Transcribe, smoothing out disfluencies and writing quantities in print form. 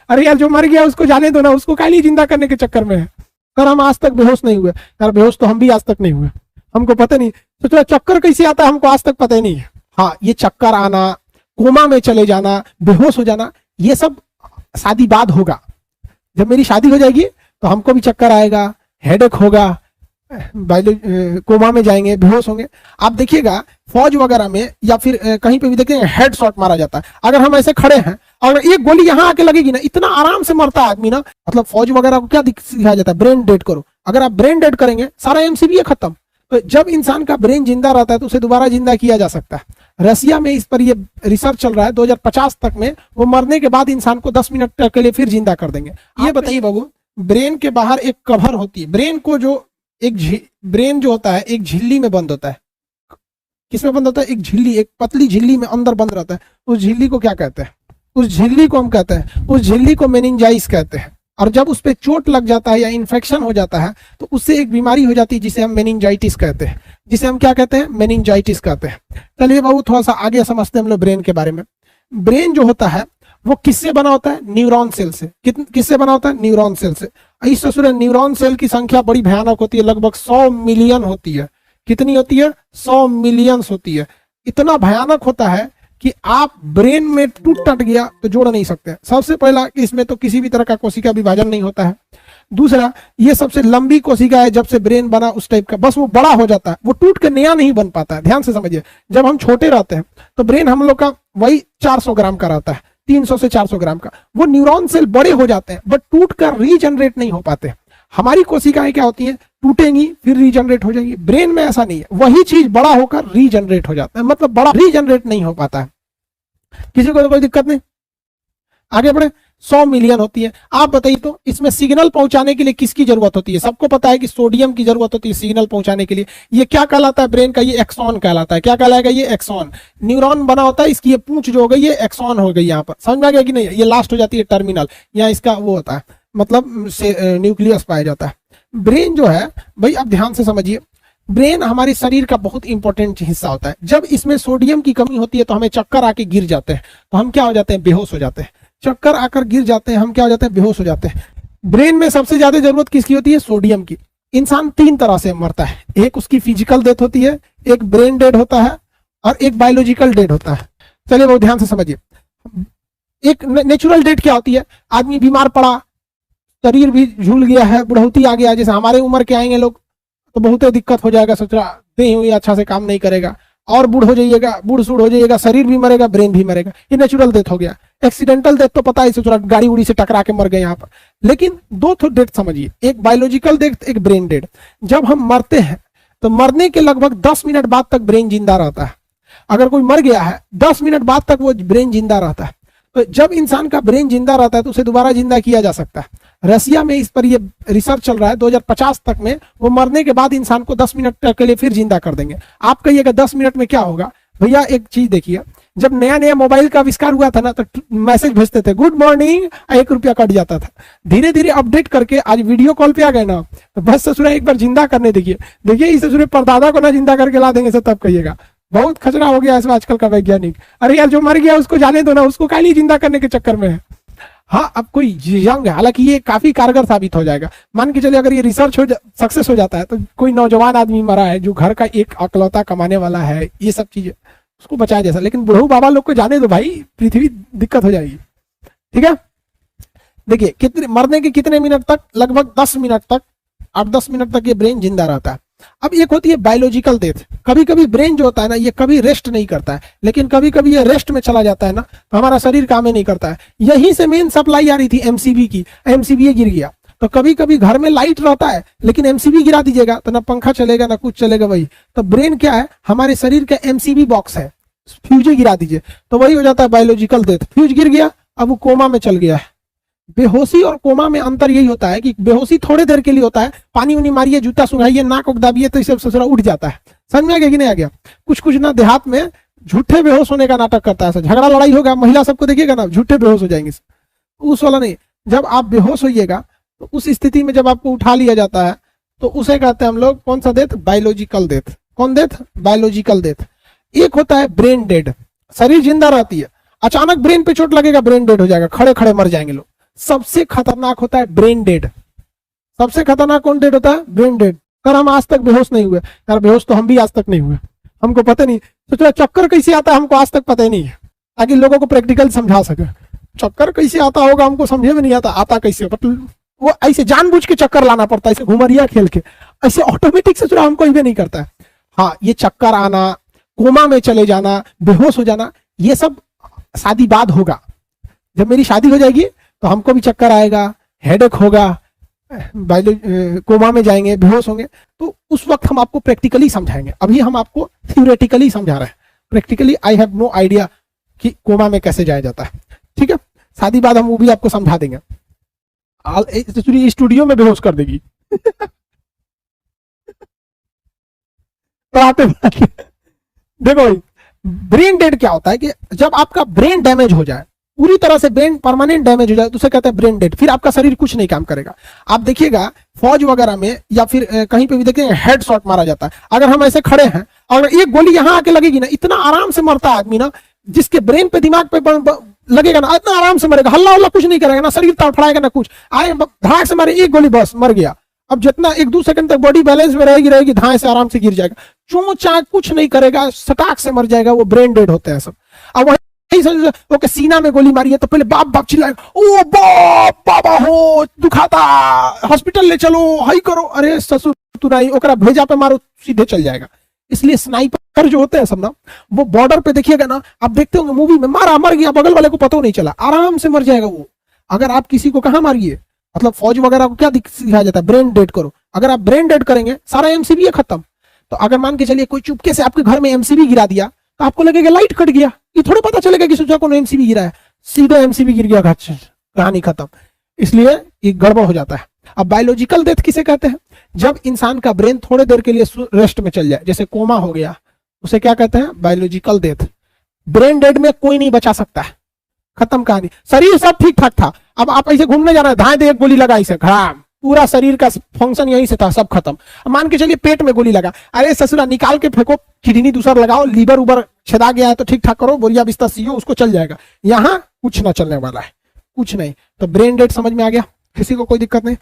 अरे यार जो मर गया उसको जाने दो ना, उसको काली जिंदा करने के चक्कर में है। सर हम आज तक बेहोश नहीं हुए। यार बेहोश तो हम भी आज तक नहीं हुए, हमको पता नहीं। तो चलो चक्कर कैसे आता है हमको आज तक पता ही नहीं है। हाँ, ये चक्कर आना, कोमा में चले जाना, बेहोश हो जाना, ये सब शादी बाद होगा। जब मेरी शादी हो जाएगी तो हमको भी चक्कर आएगा, हेडेक होगा, कोमा में जाएंगे, बेहोश होंगे। आप देखिएगा फौज वगैरह में या फिर कहीं पे भी देखेंगे हेड शॉट मारा जाता है। अगर हम ऐसे खड़े हैं और एक गोली यहाँ आके लगेगी ना, इतना आराम से मरता है आदमी ना। मतलब फौज वगैरह को क्या सिखाया जाता है, ब्रेन डेड करो। अगर आप ब्रेन डेड करेंगे सारा एमसीबी खत्म। तो जब इंसान का ब्रेन जिंदा रहता है तो उसे दोबारा जिंदा किया जा सकता है। रसिया में इस पर ये रिसर्च चल रहा है, 2050 तक में वो मरने के बाद इंसान को 10 मिनट के लिए फिर जिंदा कर देंगे। ये बताइए बाबू, ब्रेन के बाहर एक कवर होती है। ब्रेन को जो ब्रेन जो होता है एक झिल्ली में बंद होता है। किसमें बंद होता है? एक झिल्ली, एक पतली झिल्ली में अंदर बंद रहता है। उस झिल्ली को क्या कहते हैं? उस झिल्ली को हम कहते हैं, उस झिल्ली को मेनिंजाइस कहते हैं। और जब उस पर चोट लग जाता है या इन्फेक्शन हो जाता है तो उससे एक बीमारी हो जाती है जिसे हम मेनिंजाइटिस कहते हैं। जिसे हम क्या कहते हैं? मेनिंजाइटिस कहते हैं। चलिए बाबू थोड़ा सा आगे समझते हैं हम लोग ब्रेन के बारे में। ब्रेन जो होता है वो किससे बना होता है? न्यूरॉन सेल से। किससे बना होता है? न्यूरॉन सेल से। इस ससुर न्यूरॉन सेल की संख्या बड़ी भयानक होती है, लगभग 100 मिलियन होती है। कितनी होती है? 100 मिलियंस होती है। इतना भयानक होता है कि आप ब्रेन में टूट टट गया तो जोड़ नहीं सकते। सबसे पहला, इसमें तो किसी भी तरह का कोशिका विभाजन नहीं होता है। दूसरा, ये सबसे लंबी कोशिका है, जब से ब्रेन बना उस टाइप का, बस वो बड़ा हो जाता है, वो टूट के नया नहीं बन पाता है। ध्यान से समझिए, जब हम छोटे रहते हैं तो ब्रेन हम लोग का वही 400 ग्राम का रहता है, 300 से 400 ग्राम का। वो न्यूरॉन सेल बड़े हो जाते हैं बट टूट कर रीजनरेट नहीं हो पाते। हमारी कोशिकाएं क्या होती हैं? टूटेंगी फिर रीजनरेट हो जाएंगी। ब्रेन में ऐसा नहीं है, वही चीज बड़ा होकर रीजनरेट हो जाता है, मतलब बड़ा रीजनरेट नहीं हो पाता है। किसी को तो कोई दिक्कत नहीं। आगे बढ़े। 100 मिलियन होती है। आप बताइए तो इसमें सिग्नल पहुंचाने के लिए किसकी जरूरत होती है? सबको पता है कि सोडियम की जरूरत होती है सिग्नल पहुंचाने के लिए। ये क्या कहलाता है? ब्रेन का ये एक्सॉन कहलाता है। क्या कहलाएगा? ये एक्सॉन। न्यूरॉन बना होता है, इसकी ये पूंछ जो हो गई ये एक्सॉन हो गई। यहाँ पर समझ में आ गया कि नहीं? ये लास्ट हो जाती है टर्मिनल, यहाँ इसका वो होता है, मतलब न्यूक्लियस पाया जाता है। ब्रेन जो है भाई, आप ध्यान से समझिए, ब्रेन हमारे शरीर का बहुत इंपॉर्टेंट हिस्सा होता है। जब इसमें सोडियम की कमी होती है तो हमें चक्कर आके गिर जाते हैं, तो हम क्या हो जाते हैं? बेहोश हो जाते हैं। चक्कर आकर गिर जाते हैं, हम क्या हो जाते हैं? बेहोश हो जाते हैं। ब्रेन में सबसे ज्यादा जरूरत किसकी होती है? सोडियम की। इंसान 3 तरह से मरता है। एक उसकी फिजिकल डेथ होती है, एक ब्रेन डेड होता है, और एक बायोलॉजिकल डेड होता है। चलिए बहुत ध्यान से समझिए। एक नेचुरल डेथ क्या होती है? आदमी बीमार पड़ा, शरीर भी झूल गया है, बुढ़ौती आ गया, जैसे हमारे उम्र के आएंगे लोग तो बहुत दिक्कत हो जाएगा, सोच रहा देह अच्छा से काम नहीं करेगा, और बूढ़ हो जाइएगा, बूढ़ सूढ़ हो जाइएगा, शरीर भी मरेगा, ब्रेन भी मरेगा। ये नेचुरल डेथ हो गया। एक्सीडेंटल डेथ तो पता है, सोच रहा गाड़ी उड़ी से टकरा के मर गए यहाँ पर। लेकिन 2 डेथ समझिए, एक बायोलॉजिकल डेथ, एक ब्रेन डेड। जब हम मरते हैं तो मरने के लगभग 10 मिनट बाद तक ब्रेन जिंदा रहता है। अगर कोई मर गया है 10 मिनट बाद तक वो ब्रेन जिंदा रहता है। तो जब इंसान का ब्रेन जिंदा रहता है तो उसे दोबारा जिंदा किया जा सकता है। रसिया में इस पर ये रिसर्च चल रहा है, 2050 तक में वो मरने के बाद इंसान को 10 मिनट के लिए फिर जिंदा कर देंगे। आप कहिएगा 10 मिनट में क्या होगा? भैया एक चीज देखिए, जब नया नया मोबाइल का आविष्कार हुआ था ना तो मैसेज भेजते थे गुड मॉर्निंग, 1 रुपया कट जाता था। धीरे धीरे अपडेट करके आज वीडियो कॉल पे आ गए ना, तो बस ससुरा एक बार जिंदा करने देखिए, इस ससुरे परदादा को ना जिंदा करके ला देंगे, तब कहिएगा बहुत खचरा हो गया इसमें आजकल का वैज्ञानिक। अरे यार जो मर गया उसको जाने दो ना, उसको काली जिंदा करने के चक्कर में है। हाँ, अब कोई यंग, हालांकि ये काफी कारगर साबित हो जाएगा। मान के चलिए अगर ये रिसर्च सक्सेस हो जाता है तो कोई नौजवान आदमी मरा है जो घर का एक अकलौता कमाने वाला है, ये सब चीजें उसको बचाया जैसा। लेकिन बुढ़ऊ बाबा लोग को जाने दो भाई, पृथ्वी दिक्कत हो जाएगी। ठीक है, देखिए कितने मरने के कितने मिनट तक? लगभग 10 मिनट तक, 8-10 मिनट तक ये ब्रेन जिंदा रहता है। अब एक होती है बायोलॉजिकल डेथ। कभी कभी ब्रेन जो होता है ना, ये कभी रेस्ट नहीं करता है, लेकिन कभी कभी ये रेस्ट में चला जाता है ना, तो हमारा शरीर काम ही नहीं करता है। यहीं से मेन सप्लाई आ रही थी एमसीबी की, एमसीबी गिर गया। तो कभी कभी घर में लाइट रहता है लेकिन एमसीबी गिरा दीजिएगा तो ना पंखा चलेगा ना कुछ चलेगा। वही तो ब्रेन क्या है? हमारे शरीर का एमसीबी बॉक्स है, फ्यूज गिरा दीजिए तो वही हो जाता है बायोलॉजिकल डेथ। फ्यूज गिर गया, अब वो कोमा में चल गया है। बेहोशी और कोमा में अंतर यही होता है कि बेहोशी थोड़ी देर के लिए होता है, पानी उनी मारिए, जूता सुंघाइए, नाक उक दाबिए तो सब ससुरा उठ जाता है। समझ में आ गया कि नहीं आ गया? कुछ ना देहात में झूठे बेहोश होने का नाटक करता है। झगड़ा लड़ाई होगा, महिला सबको देखिएगा ना, झूठे बेहोश हो जाएंगे। उस वाला नहीं, जब आप बेहोश होइएगा तो उस स्थिति में जब आपको उठा लिया जाता है तो उसे कहते हैं हम लोग कौन सा डेथ? Biological death. कौन डेथ? Biological death. एक होता है ब्रेन डेड, शरीर जिंदा रहती है, अचानक ब्रेन पे चोट लगेगा, ब्रेन डेड हो जाएगा, खड़े खड़े मर जाएंगे लोग। सबसे खतरनाक होता है ब्रेन डेड। सबसे खतरनाक कौन डेड होता है? Brain dead. सर हम आज तक बेहोश नहीं हुए। यार बेहोश तो हम भी आज तक नहीं हुए, हमको पता नहीं। तो चलो चक्कर कैसे आता है हमको आज तक पता ही नहीं है, ताकि लोगों को प्रैक्टिकल समझा सके। चक्कर कैसे आता होगा हमको समझे में नहीं आता, आता कैसे? मतलब वो ऐसे जानबूझ के चक्कर लाना पड़ता है, ऐसे घुमरिया खेल के, ऐसे ऑटोमेटिक से हम कोई भी नहीं करता है। हाँ, ये चक्कर आना, कोमा में चले जाना, बेहोश हो जाना, ये सब शादी बाद होगा। जब मेरी शादी हो जाएगी तो हमको भी चक्कर आएगा, हेडेक होगा, कोमा में जाएंगे, बेहोश होंगे। तो उस वक्त हम आपको प्रैक्टिकली समझाएंगे। अभी हम आपको थ्योरेटिकली समझा रहे हैं, practically I have no idea कि कोमा में कैसे जाया जाता है। ठीक है, शादी बाद हम वो भी आपको समझा देंगे। स्टूडियो में बेहोश कर देगी। तो आते देखो, ब्रेन डेड क्या होता है कि जब आपका ब्रेन डैमेज हो जाए, पूरी तरह से ब्रेन परमानेंट डैमेज हो जाए, तो उसे कहते हैं ब्रेन डेड। फिर आपका शरीर कुछ नहीं काम करेगा। आप देखिएगा फौज वगैरह में या फिर कहीं पे भी देखिए हेड शॉट मारा जाता है। अगर हम ऐसे खड़े हैं और एक गोली यहां आके लगेगी ना, इतना आराम से मरता है आदमी ना, जिसके ब्रेन पे दिमाग पे लगेगा ना, इतना आराम से मरेगा, हल्ला उल्ला कुछ नहीं करेगा ना, शरीर तड़फड़ाएगा ना कुछ, आए धड़ाक से मारे एक गोली, बस मर गया। अब जितना 1-2 सेकंड तक बॉडी बैलेंस में रहेगी धाए से आराम से गिर जाएगा, चू चाक कुछ नहीं करेगा, सटाक से मर जाएगा। वो ब्रेन डेड होते हैं सब। अब ओके, सीना में गोली मारी है तो पहले बाप बाप चिल्लाएगा, ओ बाप बाबा हो दुखाता, हॉस्पिटल ले चलो, हाई करो। अरे ससुर तू नहीं, ओकरा भेजा पे मारो, सीधे चल जाएगा। इसलिए स्नाइपर जो होते हैं सब ना, वो बॉर्डर पे देखिएगा ना, आप देखते होंगे मूवी में, मारा मर गया, बगल वाले को पता नहीं चला, आराम से मर जाएगा वो। अगर आप किसी को कहाँ मारिए, मतलब फौज वगैरह को क्या सिखाया जाता है? ब्रेन डेड करो। अगर आप ब्रेन डेड करेंगे, सारा एमसीबी खत्म। तो अगर मान के चलिए कोई चुपके से आपके घर में एमसीबी गिरा दिया, तो आपको लगेगा लाइट कट गया, ये थोड़ा पता चलेगा कि सोचा कौन एमसीबी गिरा है, सीधा एमसीबी गिर गया, कहानी खत्म। इसलिए ये गड़बड़ हो जाता है। अब बायोलॉजिकल डेथ किसे कहते हैं? जब इंसान का ब्रेन थोड़े देर के लिए रेस्ट में चल जाए, जैसे कोमा हो गया, उसे क्या कहते हैं? Biological death. ब्रेन डेड में कोई नहीं बचा सकता है, खत्म कहानी। शरीर सब ठीक ठाक था, अब आप ऐसे घूमने जा रहे हैं, धाए दे एक गोली लगा, इसे खराब, पूरा शरीर का फंक्शन यहीं से था, सब खत्म। मान के चलिए पेट में गोली लगा, अरे ससुरा निकाल के फेंको, किडनी दूसरा लगाओ, लीवर उबर छेदा गया है तो ठीक ठाक करो, बोरिया बिस्तर सीओ, उसको चल जाएगा। यहाँ कुछ ना चलने वाला है, कुछ नहीं। तो ब्रेन डेड समझ में आ गया? किसी को कोई दिक्कत नहीं?